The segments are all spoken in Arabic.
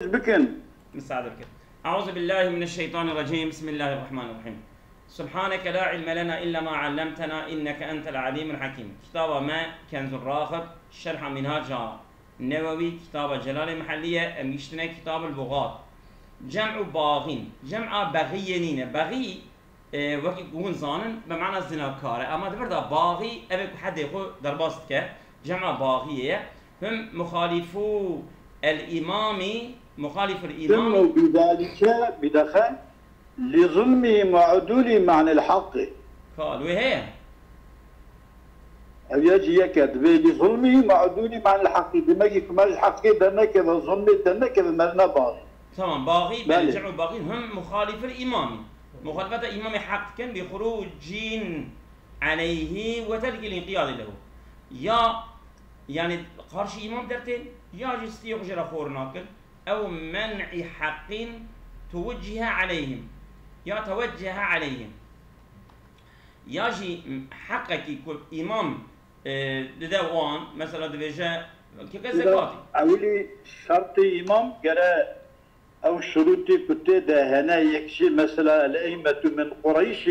بكن مساعدك. أعوذ بالله من الشيطان الرجيم. بسم الله الرحمن الرحيم. سبحانك لا علم لنا إلا ما علمتنا إنك أنت العليم الحكيم. كتاب ما كنز الراغب شرح منهاج النووي. كتاب جلالة محلية مشتنا كتاب البغاة. جمع باغين، جمع بغينين. بغي وقت يكون زانن بمعنى الزناكار، أما دبردا باغي أبي حد يقول درباستك جمع باغية هم مخالفو الإمام، مخالف الإمام ثم بذلك بدخل لظلمهم وعدولهم عن الحق. قال وهي أو يجي يكذب لظلمهم وعدولهم عن الحق، دماغي كمال الحق دنا كذا ظلم دنا كذا مرنا باغي. تمام. باغي جمع باغين هم مخالف الإمام، مخالفة الإمام حق كان بخروج عليه وترك الانقياد له. يا يعني قارش إمام درتين يا جستي يخجر خورناكل أو منع حق توجه عليهم، يا توجه عليهم ياجي حقك يكون إمام لدوان مثلا دبجة كزكاتي أولي شرط إمام جرى أو شروطي كنت ده هنا يكشي مثلا الأئمة من قريش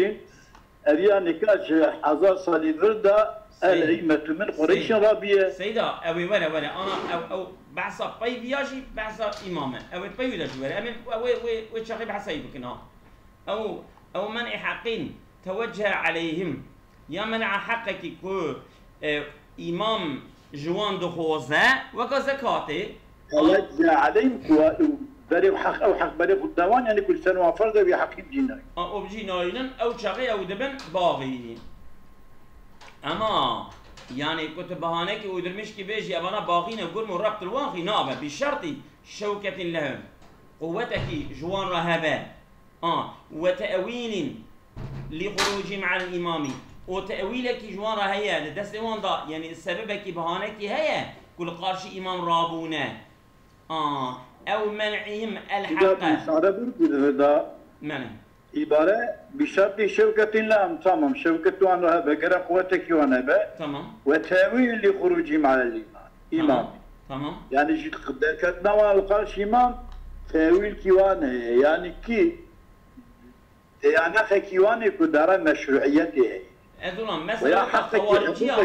أبيا نكاج حزار صلي ذردا الأئمة من قريش رابية سيدا أوي ولا أنا أو بعصا باي فياجي بعصا إمامة أو باي ولا جوال أمين أو شاقي بعصا يبكنا أو منع حقين توجه عليهم، يا منع حقك كو إمام جوان دخوزة وكزكاتي توجه عليهم بريو حق أو حق بريو الدوان يعني كل سنة وفرد بحق الجناي أو بجناينا أو شاقي أو دبن باغي. أما يعني كنت بهانك ودرمشكي بيجي أبانا باغين يقول من ربط الواقي نابه بشرط شوكة لهم قوتك جوان رهبة وتأويل لخروج مع الإمام وتأويلك جوان هيا لدست وان دا يعني سببك بهانك هيا كل قارش إمام رابونا أو منعهم الحق منع عبارة بشرط شوكة لهم تمام شوكة وان رهبة قرأ قوتك وان رهبة تمام وتأويل لخروجهم على الإمام تمام يعني جيت كتنا والقارش إمام تأويل كيوانه يعني كي يعني خكيواني كدارة مشروعيته أذولا مثلا خوارجية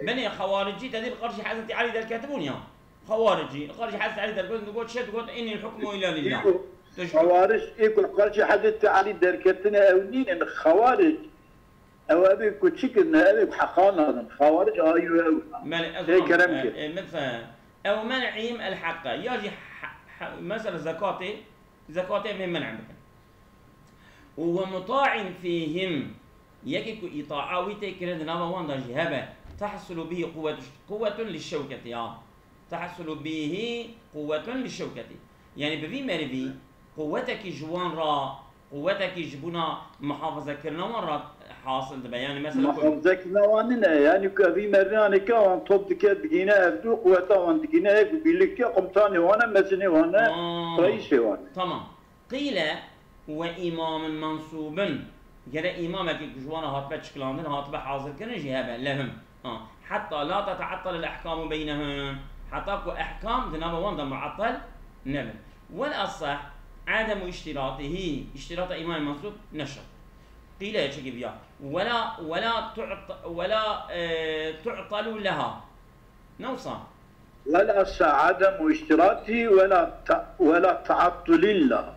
من خوارجي تدير قرش حسنتي علي ذا الكاتبون يا خوارجي قرش حسنتي علي ذا الكاتبون تقول شيء تقول إني الحكم إلا لله خوارج يقول قرش حسنتي علي ذا الكاتبنا أو نين إن خوارج أو أبي كتشكنا أبي حقانا خوارج أيوه أو كلام مثلا أو منعهم الحق يجي مثلا زكاتي من منع بك ومطاع فيهم يكي إطاعة ويتكرد نابا واندا جهبة تحصل به قوة للشوكة تحصل به قوة للشوكة يعني بفي مرفي قوتك جوان را قوتك جبنا محافظة كرنا مرة حاصل دبا يعني مثلا محافظة كرنا واننا يعني كفي مرنا كوان طب دكات دقينا أبدو قوة وان دقينا بيلك قمتاني وانا مزني وانا رئيسي وانا تمام. قيل وإمام منصوب جرى إمامك جوانا هاتبا تشكلاندن هاتبا حاضر كن جهابا لهم حتى لا تتعطل الأحكام بينهم حتى أكو أحكام دنابا واندا معطل نبل والأصح عدم اشتراطه اشتراط إمام منصوب نشر قيل يا شكي بيا ولا تعطل لها نوصى والأصح عدم اشتراطه ولا تعطل لها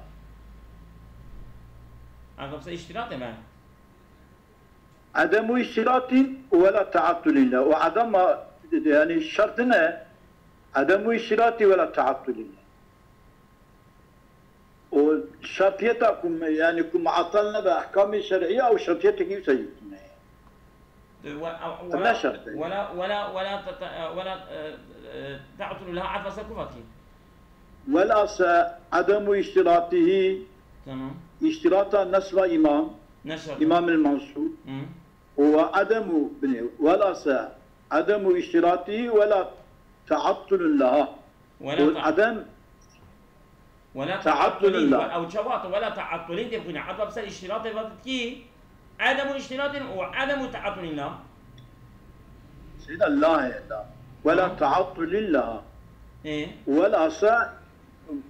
اشتراطه ما عدم اشتراط ولا تعطل له وعدم يعني شرطنا عدم اشتراط ولا تعطل له وشرطيتكم يعني كم عطلنا بأحكام شرعية أو شرطيتك كيف سيكون ولا تعطل لها عطف سكوفاتي ولا عدم اشتراطه تمام اشتراط نصب إمام المنصوب وعدم عدم اشتراطه ولا تعطل لها ولا تعطل لها أو جوات ولا تعطل تبقى عطب سال اشتراط كي عدم اشتراط وعدم تعطل لها سيد الله ولا تعطل لها ولا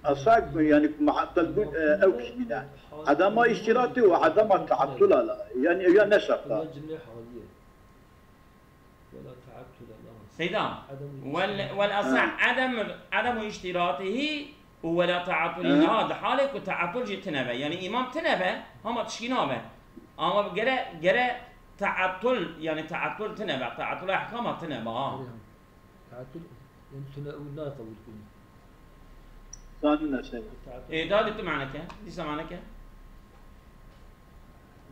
أصاك يعني معطل أو كذا عدم اشتراطي وعدم تعطل لا يعني يا نشرطه ولا تعطل له سيدان والأصح عدم اشتراطه ولا تعطل هذا حالك وتعطل جتنبه يعني إمام تنبه هم تشكينابه أما جرى تعطل يعني تعطل تنبه تعطل أحكام تنبه تعطل يمكن ولا طول كونه ثاني شيء إيه ده معنى كه ليس معنى كه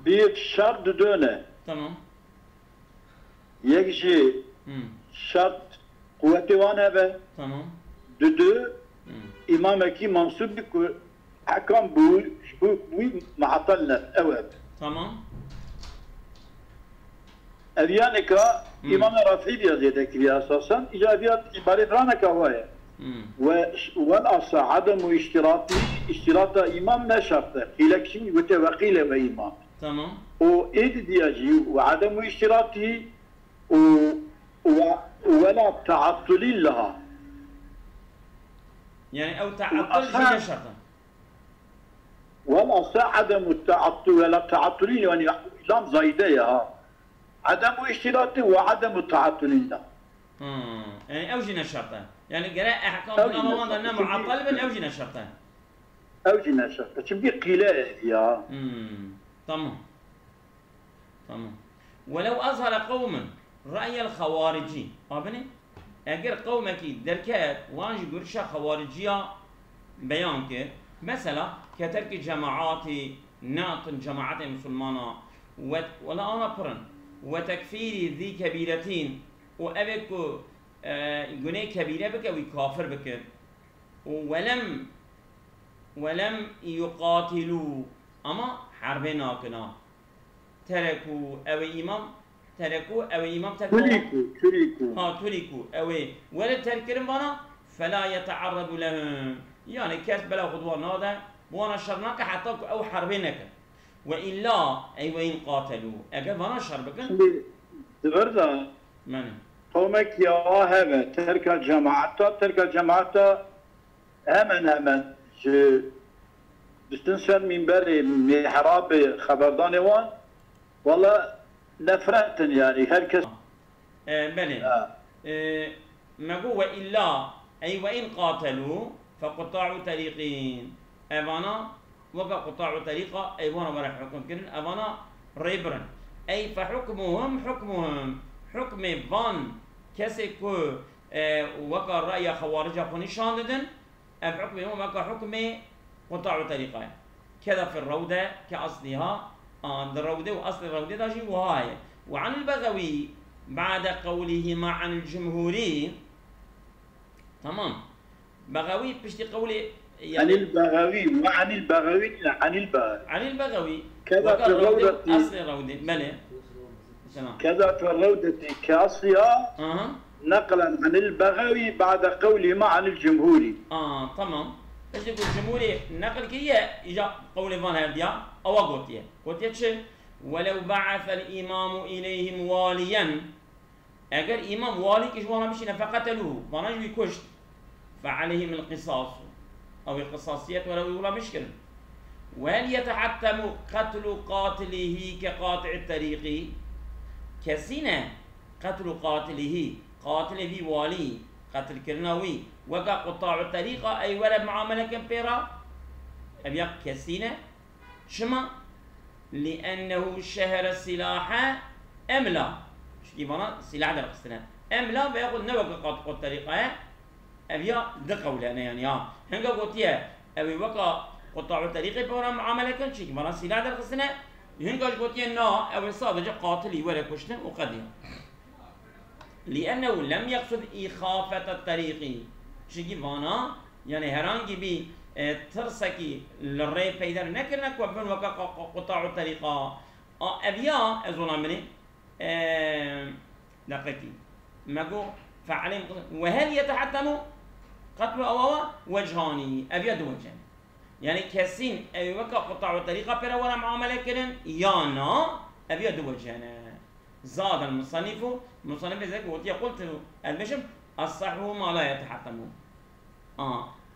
بيك شرط دونه تمام يكشي شرط قوتي وانا به تمام دو إمامك منصوب بك حكم بوي معطلنا أواب تمام أريانك إمام رافعي بيزيدك بي أساسا إجابيات عبارة رانك هواية والأصل عدم اشتراط إمام لا شرط قيلك شيء وتوقيل وإمام تمام وإيد دياجي وعدم اشتراطه ولا تعطل لها يعني أو تعطل في شرطا والأصل عدم التعطل ولا تعطل يعني لام زايدة عدم اشتراطه وعدم التعطل له يعني أوجنا الشرطان يعني قراء أحكام من أمام أنه معطل من أوجنا الشرطان أوجنا الشرطان شو بقيلة يا تمام ولو أظهر قوم رأي الخوارجي أبني أجر قومك دركات وانج قرشة خوارجية بيانك مثلا كترك جماعات ناطن جماعات مسلمانة ولا أنا برن وتكفير ذي كبيرتين وأبكو جنيه كبيرة بك وكافر بك ولم يقاتلوا أما حربنا كنا تركوا أو إمام تركوا أو ولا تركرم بنا فلا يتعرض لهم يعني كاس بلا خطوة هذا وانا شرناك حتى أو حربينك وإلا أي وإن قاتلوا أجل وانا شربك تبرد ماني قومك يا هذا ترك الجماعة همن بستنسان من بري من حراب خبردان وان والله نفرت يعني هالكس بلى ما هو إلا أي وإن قاتلوا فقطاع طريقين أبانا وقع قطاع طريقة أي وانا ولا حكم كن أبانا ريبرن أي فحكمهم حكم فان كسكو وقع رأي خوارج خوني شانددن حكمهم وقع حكم قطاع طريقة كذا في الروضة كأصلها الروضة وأصل الروضة داجي وهاي وعن البغوي بعد قولهما عن الجمهوري تمام بغوي بشتي قولي يعني عن البغوي وعن البغوي عن البغوي كذا في الروضة أصل الروضة بلى كذا في الروضة كأصلها نقلا عن البغوي بعد قولهما عن الجمهوري تمام ايش يقول الجمهوري نقل كي اجا قول فان هرديا او قلت شو ولو بعث الامام اليهم واليا اگر امام والي كجوانا مشي فقتلوه ما نجي كشت فعليهم القصاص او القصاصيات ولو ولا مشكله وهل يتحتم قتل قاتله كقاطع الطريق كسنه قتل قاتله قاتله والي قتل كرناوي وقع قطاع الطريقة أي ولد معاملة كمبيرا أبيق كسينة شما لأنه شهر السلاح أملا شكي بنا سلاح در قصنا أملا بيقول نوقع قطاع الطريقة أبيق دقوا لأنا يعني هنگا قوتيا أبي وقع قطاع الطريقة بنا معاملة كم شكي بنا سلاح در قصنا هنگا قوتيا نا أبي صادج قاتلي ولا كشتن وقديا لأنه لم يقصد إخافة الطريق شكي فانا يعني هرانجي بي ترسكي للري بيدر نكرنك وبن وقع قطاع الطريقة أبيا أزونا مني دقيقي ماكو فعليهم وهل يتحتم قتل أواوا وجهاني أبيا دو وجهان يعني كسين أبي وقع قطاع الطريقة بلا ولا معاملة كرن يانا أبيا دو وجهان زاد المصنف ذلك وقت قلت المشم الصحيح ما لا يتحتم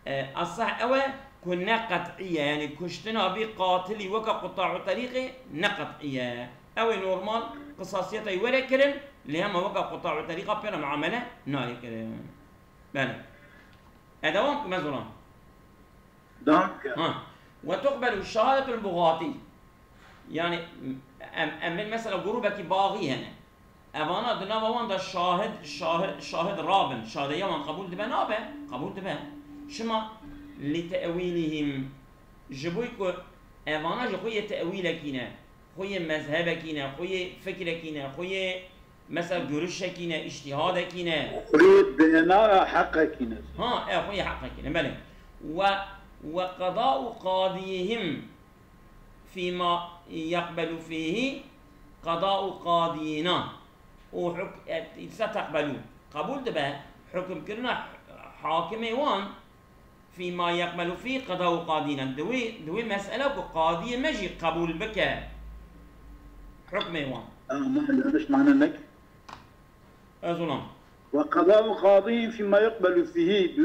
الصح أو كنا قطعية يعني كشتنا بقاتلي وكا قطاع طريقي نقطعية أو نورمال قصاصية ولا كرن لهم وكا قطاع طريقة بلا معاملة ناري كرن بله أدوام مزران دانك وتقبل شهادة البغاطي يعني أمن مثلا جروبك باغي هنا أبانا دنا وان ده شاهد رابن شهادة يوم قبول دبا نابه قبول دبا شما لتأويلهم جبويكو أبانا جو خوية تأويلكينا خوية مذهبكينا خوية فكركينا خوية مثلا جرشكينا اجتهادكينا خوية بناء حقكينا خوية حقكينا بله وقضاء قاضيهم فيما يقبل فيه قضاء قاضينا وحكم ستقبلوا قبول دبا حكم كرنا حاكم وان فيما يقبل فيه قضاء قاضينا دوي مسألة قاضي مجي قبول بك حكم وان ما ليش معنى انك ظلم وقضاء قاضي فيما يقبل فيه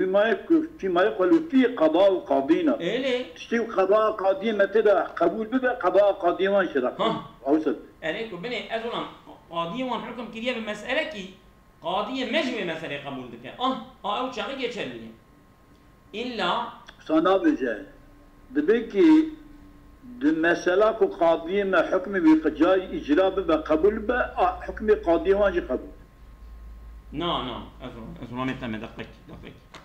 فيما يقبل فيه قضاء قاضينا ليه تشتي قضاء قاضي متى قبول بك قضاء قاضي وان شرح اوسط عليكم بني ظلم قاضي وان حكم كريه بمسألة كي قاضي مجي مسألة قبول بك او شاقي يتشليه إلا صنع بجاي دبيكي المسألة قاضي ما حكم بقجاي إجراء بقبول حكم قاضي واجي قبول نعم أزرون متى دقيق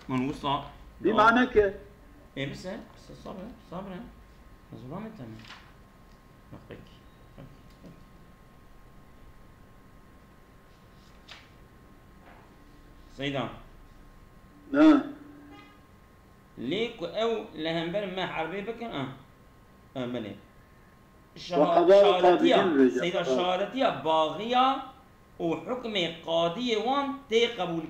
من وصل بمعنى ك إيه بس صبر أزرون متى دقيق سيدان نعم ليك أو لهنبر ما حربي بكن بلي شهادتية سيدا شهادتية باغية وحكم قاضي وان تي قبول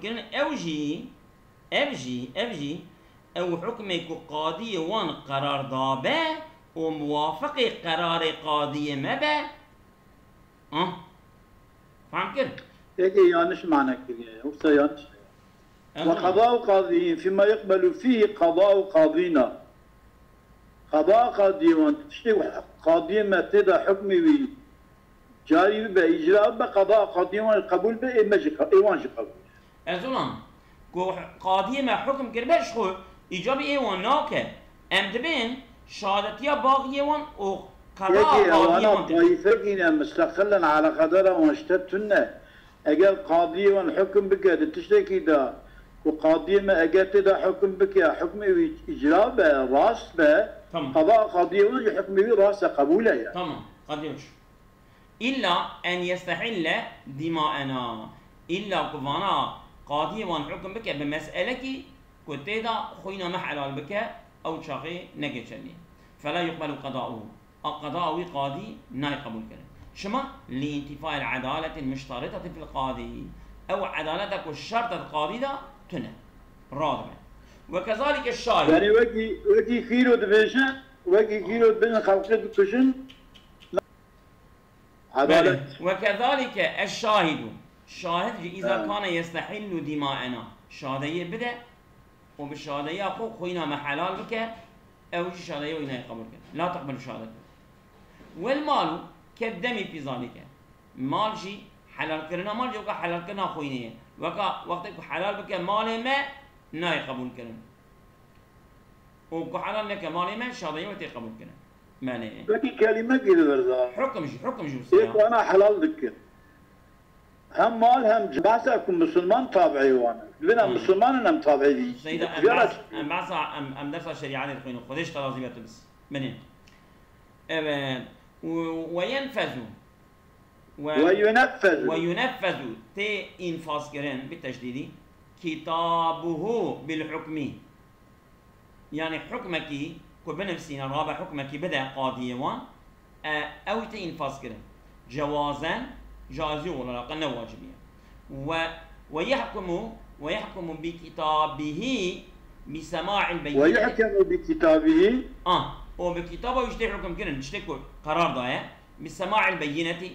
كرن أبجي أو حكم قاضي وان قرار ضابة وموافق قرار قاضي مبا فهم كده؟ يجي يانش معنى كده هو يانش وقضاء قاضي فيما يقبل فيه قضاء قاضينا قضاء قاضي وان تشتي قاضي ما تدى حكمي بي جاري بإجراء بقضاء قاضي وان قبول بإيوان قبول أزولان قاضي ما حكم كربش خو إيجابي إيوان ناكه أم دبين شهادتيا باغي وان وقضاء قاضي وان طائفة مستقلا على قدر واشتبتنا أجل قاضي وان حكم بك تشتكي دا وقاضي ما أجت دا حكم بك حكم إجراء براس قضاء قاضي وان حكم براس قبوله يعني. تمام قاضي وش إلا أن يستحل دماءنا إلا كفانا قاضي وان حكم بك بمسألة كنت دا خوينا محلال بك أو شاقي نجتني فلا يقبل قضاؤه القضاء قاضي نا يقبل كده شما لانتفاء العدالة المشترطة في القاضي أو عدالتك والشرط القاضي دا تنه رادمة وكذلك الشاهد يعني وكي خيرو دبيشن وكي خيرو دبيشن خلقه دكتوشن عدالة وكذلك الشاهد إذا كان يستحل دماءنا شهادية بدأ وبالشهادية أخو خوينا محلال بك أو الشهادية وينا يقبل كده لا تقبل شهادته والمال كالدم في ذلك مال شي حلال كرنا مال جوكا حلال كرنا خوينيه وكا وقتك حلال بك مال ما نا يقبل كرنا وكو حلال لك مال ما شهادية وتي قبول كرنا معنى لكن كلمة كده برضه حكم جو إيه أنا حلال ذكر هم مال هم جباسة أكون مسلمان تابعي وانا بنا مسلمان أنا متابعي لي سيدة أم بعصا أم درس الشريعة القانون خدش تلازمات بس منين وينفذ وينفذ تي إنفاذ كرن بالتشديد كتابه بالحكم يعني حكمك كبنفسنا رابع حكمك بدأ قاضي وان أو تي إنفاذ كرن جوازا جازي ولا قلنا واجبية ويحكم بكتابه بسماع البينة ويحكم بكتابه وبكتابه يشتي حكم كرن يشتي قرار ده بسماع البينة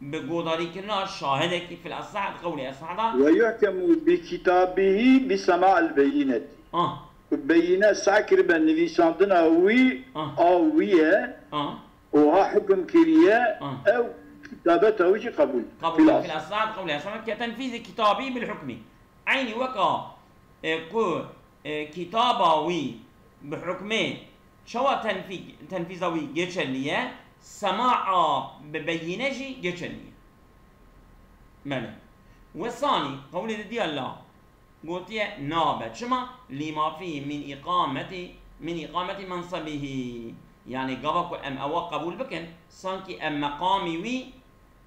بقوداري كنا شاهدك في الأصح قولي أصح ويحكم بكتابه بسماع البينة بينة ساكر بنفيساندنا وي أو ويا وها حكم كريا أو كتابته وجه قبول في الأصح قولي أصح كتنفيذ كتابي بالحكم عيني وكا كو كتاباوي بحكمه شو تنفيذاوي جيشلية سماع ببينجي جيشلية ماله والثاني قولي دي الله قلت يا نابت شما لما فيه من إقامة منصبه يعني قبك أم أو قبول بكن صانكي أم مقامي وي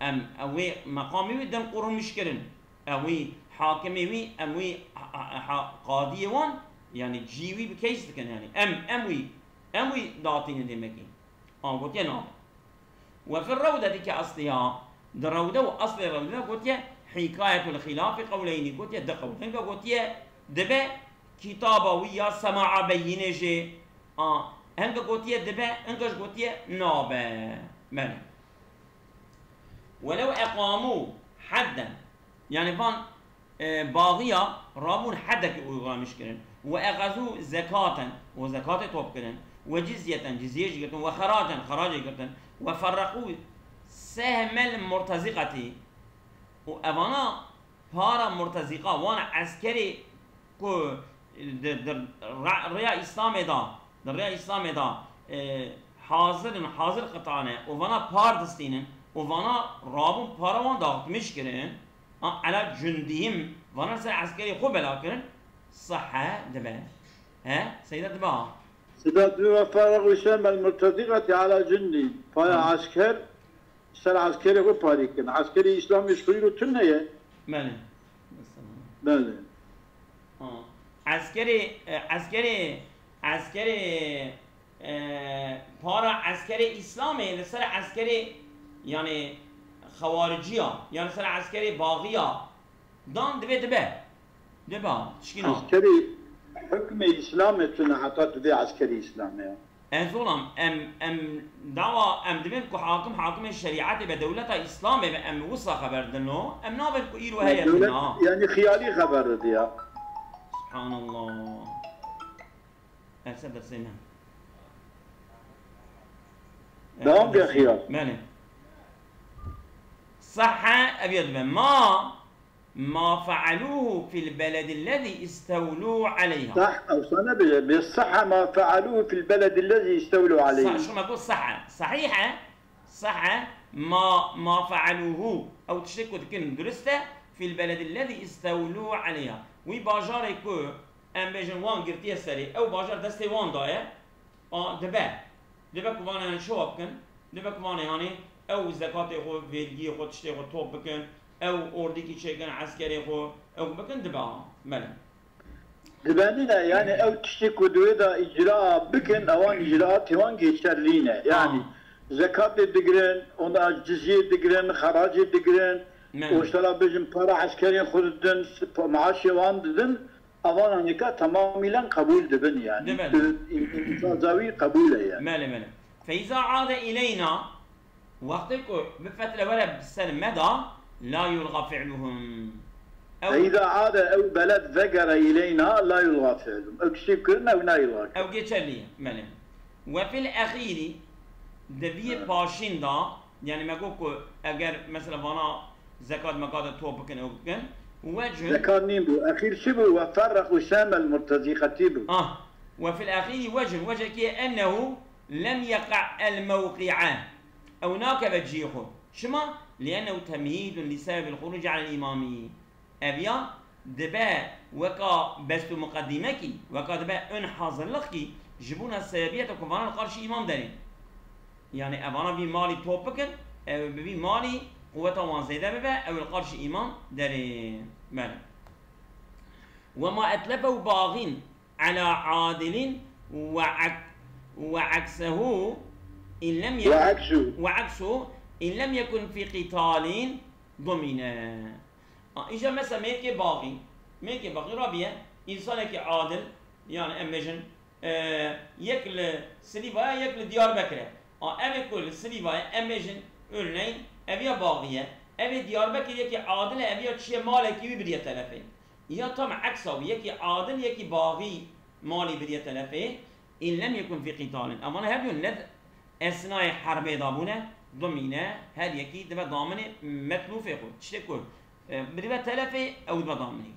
أم أوي مقامي وي دم قرون مشكلن أوي حاكمي وي أم وي قاضي وان يعني جيوي بكيس كان يعني أم وي داطين دمكي قلت يا نابت وفي الروضة دي كأصلها الروضة وأصل الروضة قلت يا حكاية الخلاف قولين قلت يا دقولين قلت يا دبا كتابة ويا سماع بينجي هنك قلت يا دبا هنك قلت يا نابا من ولو أقاموا حدا يعني فان باغية رابون حدك مشكلة وأخذوا زكاة وزكاة توبكلن وجزية جزية جرتن وخراجا خراج جرتن وفرقوا سهم المرتزقة وأنا بارا مرتزقة وانا عسكري كو ريا إسلامي دا حاضر قطعنا وانا بار دستينن وانا رابون بارا وان داغت مشكلن على جندهم وانا سر عسكري خو بلاكن صحة دبا سيدة دبا سيدة دبا فرقوا سهم المرتزقة على جندي فايا عسكر سر عسكري خو باريكن عسكري إسلام يشكريرو تنية بله بله عسكري بارا عسكري إسلامي لسر عسكري يعني خوارجية يعني سر عسكري باغية دان دبا تشكينا عسكري حكم إسلامي تنا عطات دي عسكري إسلامي ظلم ام دعوة دبن كو حاكم الشريعة بدولة إسلامي ام وصا خبر دنو ام نابل كو إيرو هيا يعني خيالي خبر ديا سبحان الله أسد سنة دام يا خيال مالي صح أبيض ما فعلوه في البلد الذي استولوا عليها صح أو سنة بالصحة ما فعلوه في البلد الذي استولوا عليه صح شو ما أقول صحة ما فعلوه أو تشتكوا تكن درسته في البلد الذي استولوا عليها وباجار يكو أم بيجن وان قرتيه سري أو باجار دستي وان داية دبا كوانا شو بكن دبا كوانا يعني أو زكاة خو فيلجي خو تشتي خو توب بكن أو أوردي كي شيء عسكري خو أو بكن دبا ملا دبانينا يعني أو تشتكوا دويدا إجراء بكن أوان إجراءات هوان جيشر لينا يعني زكاة دقرن ونا جزية دقرن خراج دقرن وشتلا بيجن بارا عسكري خودن معاش وان ددن أوان هنيكا تماما قبول دبن يعني زاوية قبوله يعني ملا فإذا عاد إلينا وقتك بفترة ولا بالسلم مدى لا يلغى فعلهم إذا عاد أو بلد ذكر إلينا لا يلغى فعلهم أو كشكرنا ولا يلغى أو جيتشلي ملا وفي الأخير دبي باشين دا يعني ما قولكو أجر مثلا فانا زكاة مقادة توبكن أو بكن وجه زكاة نيمبو أخير شبه وفرق وسام المرتزقتيبو وفي الأخير وجه كي أنه لم يقع الموقع أو ناكب جيخو شما لأنه تمهيد لسبب الخروج على الإمامي أبيا دبا وكا بستو مقدمكي وكا دبا ان حاضر لكي جبونا السببية كفانا القرش إمام دارين يعني أبانا بي مالي توبكن أو بي مالي قوة وان زيادة ببا أو القرش إمام دارين مالا وما أتلفه باغين على عادل وعكسه إن لم يكن وعكسه إن لم يكن في قتال ضمنا إجا مثلا ميكي باغي رابية إنسانك عادل يعني أمجن يكل سليفايا يكل ديار بكرة أم يكل سليفايا أمجن örneğin اویا باقیه اوی دیاربکر یکی عادل اویا چیه مالکی بریه تلفه یا طبعا عكسه يكي عادل يكي باغي مالي بريا تلفه إن لم يكن في قتال أما هبيون ند أثناء حرب دابونه ضمينه هل يكي دبا ضامنه متلوف يقول تشتكل بريا تلفه أو دبا ضامنه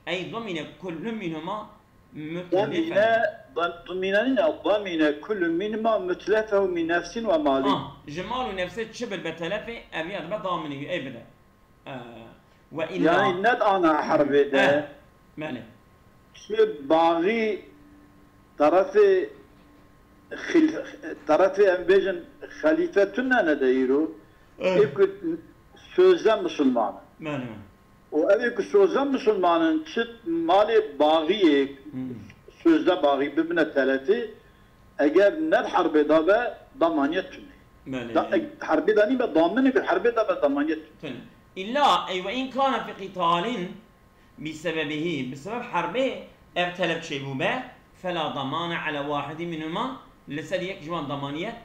أي ضمينه كل منهما متلفه ضمينه كل منهما متلفه من نفس ومال جمال نفسه شبل بتلفه أبي دبا ضامنه أي بدا وإلا يعني ند أنا حرب ده ماله شو باغي طرف أمبيجن خليفتنا نديرو يكون سوزا مسلمان ماله وأبيك سوزا مسلمان شت مالي باغيك سوزا باغي ببنى ثلاثة أجاب ند حرب ده ضمانيتنا ماله حرب داني بضامنك الحرب ده ضمانيتنا إلا أي وإن كان في قتال بسبب حربه ابتلف شيبوبه فلا ضمان على واحد منهما لسليك جوان ضمانية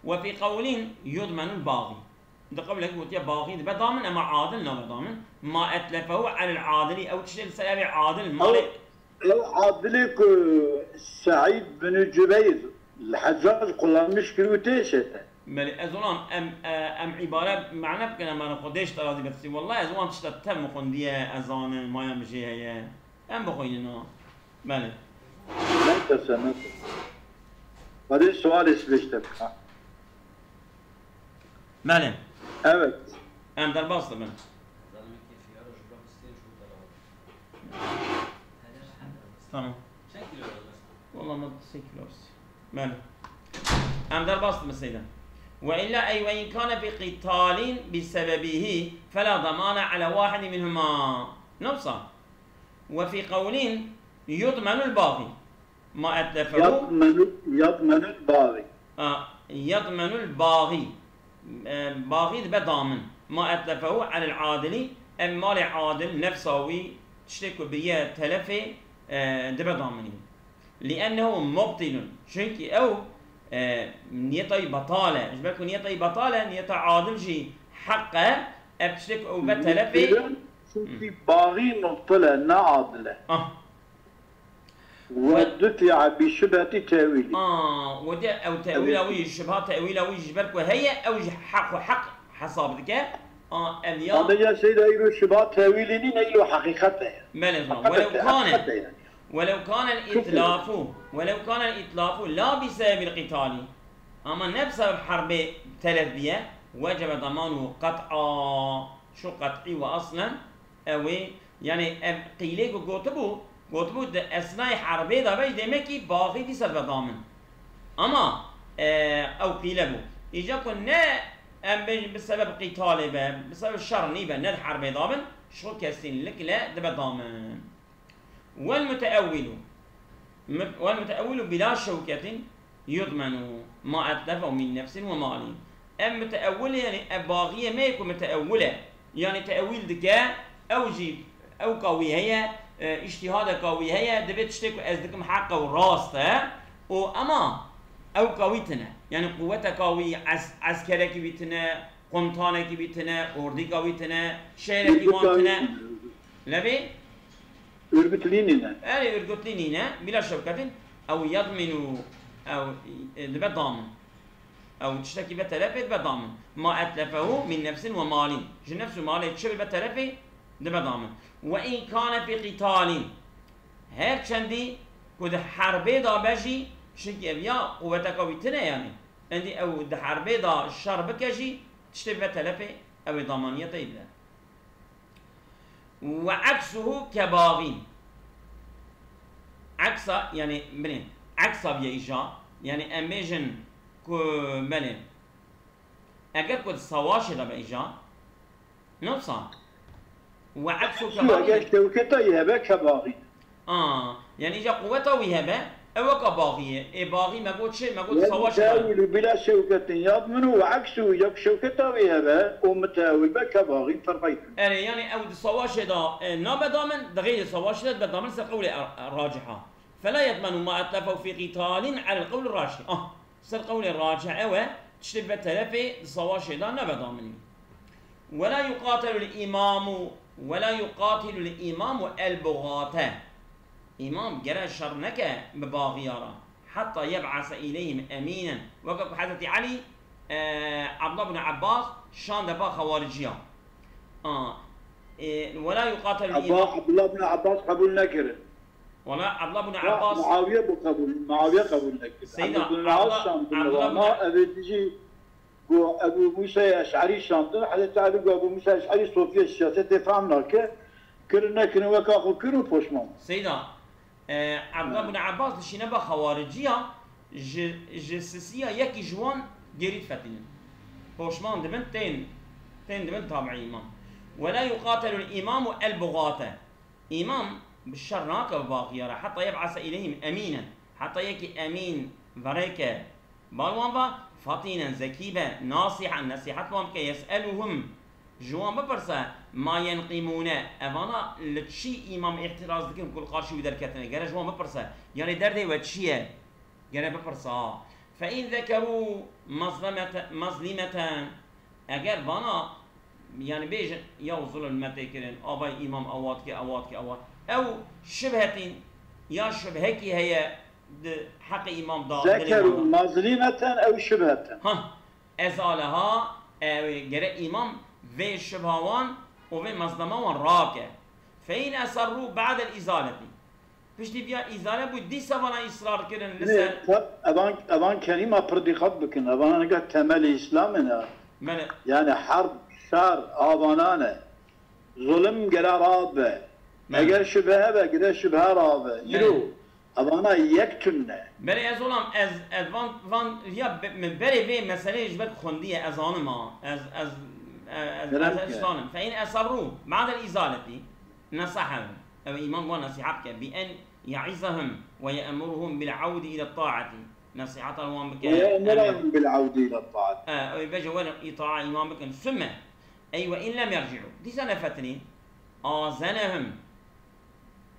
وفي قول يضمن الباغي ده قبل قلت يا باغي ده بضامن أما عادل لا بضامن ما أتلفه على العادل أو تشتري سلابي عادل مالك لو عادلك سعيد بن جبير الحجاج قل مشكلة تيشته بله ازولان ام عبارة معنى بکنم من خودش ترازی بسی والله ازولان تشت تم خوندیه ازان مایا میشه هیه ام بخوینینا بله نتسنه بعد سوال اسمشته بله evet ام در باسته من تمام والله ما 6 كيلو بس بله ام در باسته مسیدم وإلا أي وإن كان في قتال بسببه فلا ضمان على واحد منهما نفسا وفي قول يضمن الباغي ما أتلفه يضمن الباغي يضمن الباغي باغي بضامن ما أتلفه على العادل أما لعادل نفساوي تشتكوا بيه تلفه دبا ضامنين لأنه مبطل شنكي أو نيتي بطالة إيش بكون نيتي بطالة نيتي عادل شيء حقه أبتشتك أو بتلفي في باغي مبطلة نعادلة ودفع بشبهة تأويل ودي أو تأويل أو شبهة تأويل أو جبرك وهي أو حق حسابتك أبيا هذا يا سيدي إلو شبهة تأويلني نيلو حقيقته ولو كان الإتلاف لا بسبب القتال أما نفس حرب تلف بيه وجب ضمانه قطعا شو قطعي وأصلا أو يعني قيلك قوتبو أثناء حربه ده بيش دمكي باقي دي سلب ضامن أما أو قيلبو إجا كنا أم بسبب قتال به بسبب الشر نيبه ند حرب ضامن شو كسين لك لا دب ضامن والمتأول بلا شوكة يضمن ما أتلفه من نفس ومال متأول يعني باغية ما يكون متأولة يعني تأويل دكا أو جيب أو قوي هي اجتهاد قوي هي دبت تشتكو أزدكم حق وراسته وأما أو قويتنا يعني قوة قوي عسكرك بيتنا قمطانك بيتنا أردي قويتنا شيرك بيتنا لبي örgütlüğüne. Yani örgütlüğüne bila şevketin أو يضمن أو بضامن أو تشتكي بتلفه بضامن ما أتلفه من نفس ومال جو نفس ومال تشبه بتلفه بضامن وإن كان في قتال هر چندي كود حربه دا بجي شكي يا قوتك ويتنا يعني عندي أو ده حربه دا الشر بكجي تشتبه بتلفه أو ضمانية طيبة وعكسه كباغي عكس يعني منين عكس بيجا يعني اميجن كو منين اگر كنت سواش ده بيجا نفسا وعكسه كباغي اگر شوكته يهبه كباغي يعني اجا قوته ويهبه او كباغي اي باغي ما قلت شيء ما قلت سواش متاول بلا شوكة يضمن وعكسه يك شوكته ويهبه ومتاول بكباغي فرقيت يعني او سواش ده نبضامن ده غير سواش ده بضامن سقول راجحه فلا يضمن ما أتلفه في قتال على القول الراجح سر قول الراجح هو تشتي بتلفي صواشي دا نبدا مني ولا يقاتل الإمام البغاة إمام جرى شرنك بباغيارا حتى يبعث إليهم أمينا وقف حضرت علي عبد الله بن عباس شان دبا خوارجيا ولا يقاتل الإمام عبد الله بن عباس قبول نكر ولا عبد الله بن عباس معاوية قبول نكر سيدنا عبد الله أبي تجي أبو موسى أشعري شانطن حضرت علي أبو موسى أشعري صوفيا السياسة تفهمنا كرنا وكاخو كرو بوشمان سيدا عبد الله بن عباس لشينبا خوارجية جسسية يكي جوان جريد فتنين بوشمان دبن تين دبن تابعي إمام ولا يقاتل الإمام البغاة إمام بالشر ناكا باقيارا حتى يبعث إليهم أمينا حتى يكي أمين فريكا بالوانبا فطينا زكيبا ناصحا نصيحتهم كي يسألهم جوان ببرسا ما ينقمون أفانا لتشي إمام اعتراض ذكرهم كل قارشي ودركتنا قال جوان ببرسا يعني دردي وتشيه قال ببرسا فإن ذكروا مظلمة أجر بانا يعني بيجن يوصل المتكرين أباي إمام أواتك أو شبهة يا شبهكي هي حق إمام ذكروا مظلمة أو شبهة أزالها جرى إمام في الشبهوان وفي مظلموان راكة فإن أسروا بعد الإزالة فشتي بيا إزالة بودي سوانا إصرار كرن لسه أبان كريمة بردقات بكن أبان أنا قد تمالي إسلامنا يعني حرب شر آبانانه ظلم جرى رابه أجر شبهه بقدر شبهه رابه يلو أبانا يكتونه بله از اولم از وان یا من بره به مسئله جبر خندیه از آن ما از اسلام فإن أصروا بعد الإزالة نصحهم أو إمام ونصيحتك بأن يعظهم ويأمرهم بالعود إلى الطاعة نصيحة الوان بك ويأمرهم بالعود إلى الطاعة ويبجوا إطاعة إمام بك ثم أي وإن لم يرجعوا دي سنة فتني آذنهم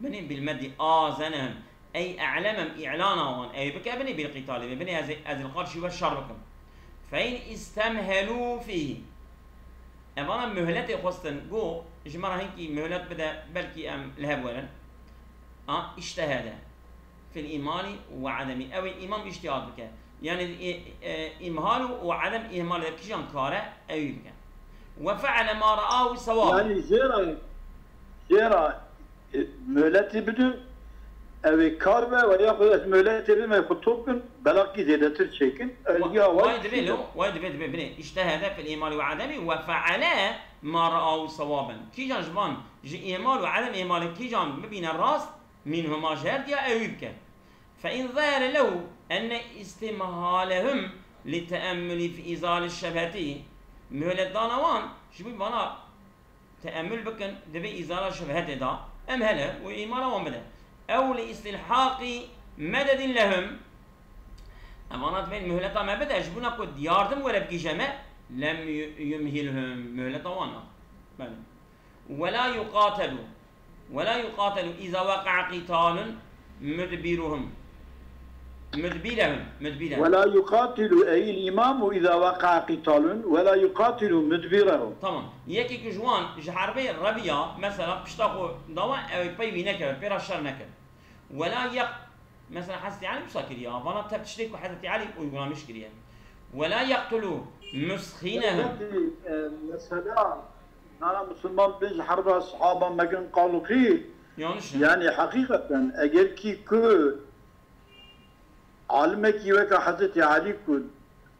بني بالمد آذنهم أي أعلمهم إعلانهم أي بك بني بالقتال بني هذا القرش والشر بكم فإن استمهلوا فيه أبانا مهلتي خصتن جو جمرة هنكي مهلت بدا بلكي أم لهب ولن اجتهاد في الإيمان وعدم أو الإمام اجتهاد بك يعني إمهال وعدم إهمال كيجان كاره أي بك وفعل ما رآه صواب يعني زيرا مهلتي بدون أو كاربة ويأخذ مهلتي بما يخطوكن بلاقي زيادة شيكن وايد بني اجتهد في الإيمان وعدم وفعل ما رآه صوابا كيجان جبان جي إيمان وعدم إيمان كيجان مبين الراس منهما جهد يا أيوبك فإن ظهر له أن استمهالهم للتأمل في إزالة الشبهة مهلة دانوان شو بنا تأمل بكن دبي إزالة الشبهة دا أمهله وإيمان ومده أو لاستلحاق مدد لهم أمانات بين مهلة ما بدأ يجبون قد ياردم ولا بقي جمع لم يمهلهم مهلة وانا ولا يقاتلوا إذا وقع قتال مدبرهم ولا يقاتل أي الإمام إذا وقع قتال ولا يقاتل مدبرهم تمام يكي كجوان جحربي ربيع مثلا بشتاقوا دواء أو يبيوي نكر بيرا الشر نكر ولا مثلا حسني علي مساكريا وانا تشترك حسني علي ويقولها مشكلة ولا يقتلوا مسخينهم مثلا أنا مسلمان بيج حرب أصحابا ما كان قالوا خير يعني حقيقة أجل كي كو علمك يوكا حضرتي علي كود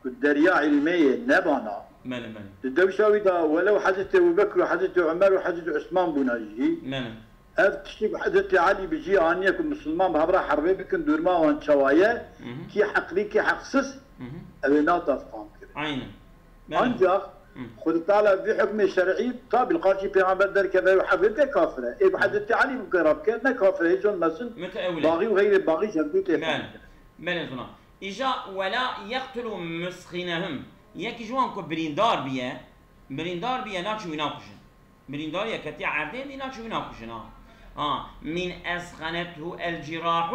دريا علمية نبانا مالا الدوشاوي دا ولو حضرتي أبو بكر وحضرتي عمر وحضرتي عثمان بناجي مالا أفتشتك حضرتي علي بيجي عنيا كمسلمان بهبرا حربي بكن دورما وان شوايا كي حق لي كي حقسس أبنات أفهم كده عينا أنجا خذ تعالى بحكم الشرعي طاب القارشي بيغمبر در كذا وحبيبك كافرة إيه بحضرتي علي بكراب كنا كافرة يجون مثلا باغي وغير باغي جنبو تفهم مالا إجا ولا يقتلوا مسخينهم يكي جوان كو بريندار بيا ناتشو يناقشن بريندار يكتي عردين ناتشو يناقشن من أسخنته الجراح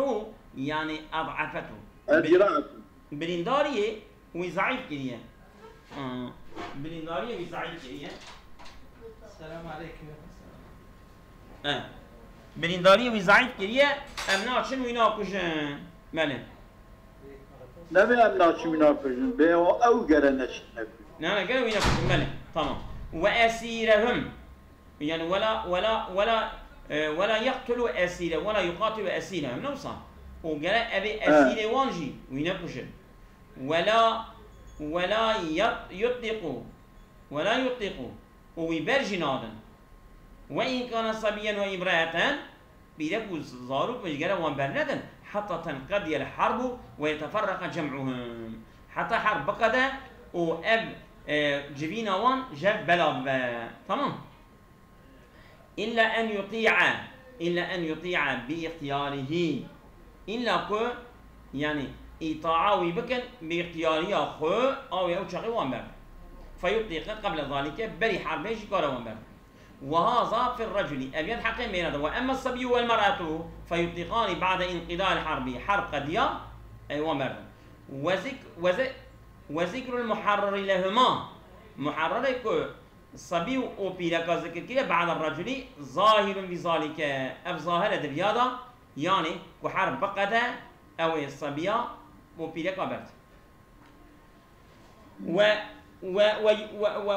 يعني أضعفته الجراح بريندارية وضعيف كده بليندارية وزعيد كريه السلام عليكم. بليندارية وزعيد كريه امنا شنو يناقشن ماله نبي أمنا شو مناقشين بيو أو جرناش نبي. نعم قالوا يناقشن ماله تمام. وأسيرهم يعني ولا يقتلوا أسيرا ولا يقاتلوا أسيرا من نوصل وقال أبي أسير وانجي ويناقشن ولا يطلقوا ويبرجي نادن وإن كان صبيا وإمرأة بيدكوا زاروا بيجرا وانبرندن حتى تنقضي الحرب ويتفرق جمعهم حتى حرب بقدا وأب جبينا وان جاب بلا تمام إلا أن يطيع باختياره إلا كو يعني إطاعة بكن باختياره خو أو يوشغي وانبر فيطلق قبل ذلك بري حرب شكارا وانبر وهذا في الرجل أبيض حقين بينه وأما الصبي والمرأة فيطلقان بعد انقضاء الحرب حرب قضية أي وانبر وذكر المحرر لهما محرر كو الصبي وبيلك ذكر كده بعد الرجل ظاهر بذلك ظاهر دبيادا يعني كحرب بقدا أو الصبية وبيلك برد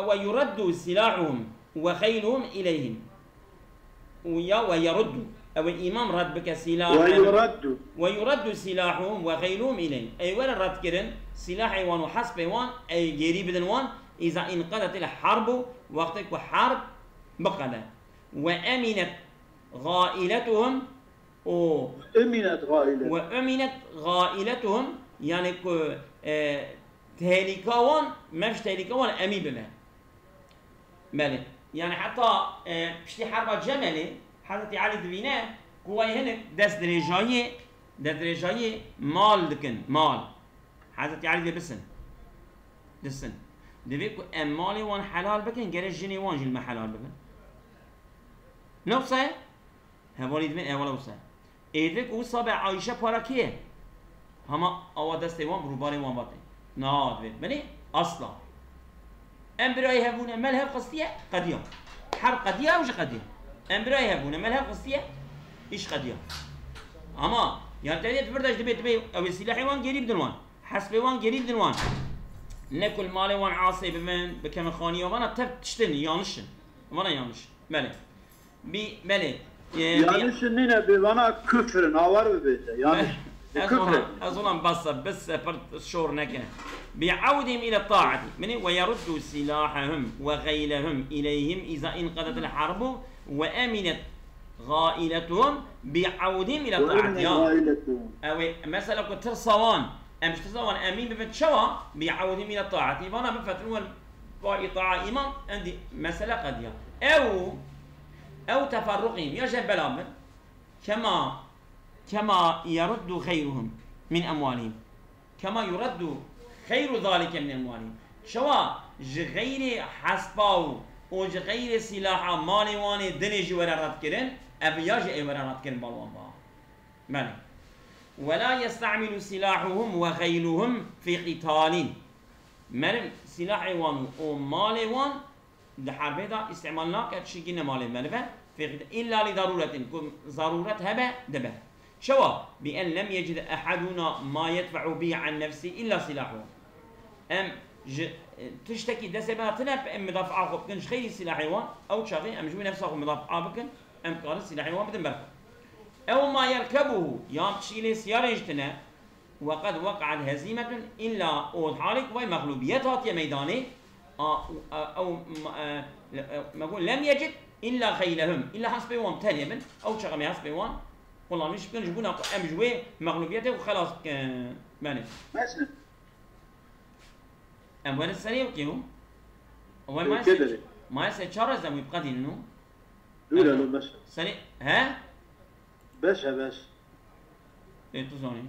ويرد سلاحهم وخيلهم إليهم ويرد أو الإمام رد بك سلاحهم ويرد سلاحهم وخيلهم إليهم أي ولا رد كرن سلاح وان وحسب وان أي جريب بدن وان إذا انقضت الحرب وقتك وحرب بقدا وأمنت غائلتهم وأمنت غائلتهم يعني تهلكوان ما فيش تهلكوان أمي بما مالك يعني حتى بشتي حرب جملي حتى علي دبينه قوي هنك دست درجاية مال دكن مال حتى علي بسن دسن دبيكو مالي وان حلال بكن جرى جني وان جل ما حلال بكن نفسه هبالي دمن أولا وسه إيدك وصابع عايشة باراكيه هما أو دستي وان بروباري وان باطي ناد بيت بني أصلا أمبراي هبونا مالها قصدية قديم حرب قدية وش قديم أمبراي هبونا مالها قصدية إيش قديم أما يعني تريد تفردش دبي أو السلاح وان قريب دنوان حسب وان قريب دنوان نكل مالي وان عاصي بمن بكم خانية وانا تشتني يانشن وانا يانش مالي مالي يانش نينا بوانا كفر ناور ببيته يانش أظن بس فرد شور نكنا بعودهم إلى الطاعة مني ويردوا سلاحهم وغيلهم إليهم إذا انقضت الحرب وأمنت غائلتهم بعودهم إلى الطاعة أو مثلا كنت صوان أمش تصوان أمين بفتشوا بعودهم إلى الطاعة وانا بفتنون وإطاعة إمام عندي مسألة قضية أو تفرقهم يجب بلامن كما يرد خيرهم من أموالهم كما يرد خير ذلك من أموالهم شوا غير حسباو و غير سلاح مالي واني دنيج ورارات كرن أبياج أي ورارات كرن بالوان با مالي ولا يستعمل سلاحهم وغيرهم في قتال مرم سلاح وان و مالي وان لحربه دا استعمالنا كتشيكين مالي مالفه في قتال إلا لضرورة ضرورة هبه دبه شوا بأن لم يجد أحدنا ما يدفع به عن نفسه إلا سلاحه تشتكي دسبها تنب أم مدافعه بكنش خير سلاحه أو شاغي أم جوي نفسه مدافعه بكن أم قال سلاحه بدن بركه أو ما يركبه يام تشيل سيارة يجتنا وقد وقع الهزيمة إلا أول حالك ومغلوبيتها يا ميداني أو ما أقول لم يجد إلا خيلهم إلا حسبهم تانيا أو شغمي حسبهم والله مش بكن جبونا أم جوي مغلوبيته وخلاص ماني مثلا أم وين السريع وكيهم أول ما يصير شارز أم يبقى دينه دولا لو بس سريع ها بس إيه تزوني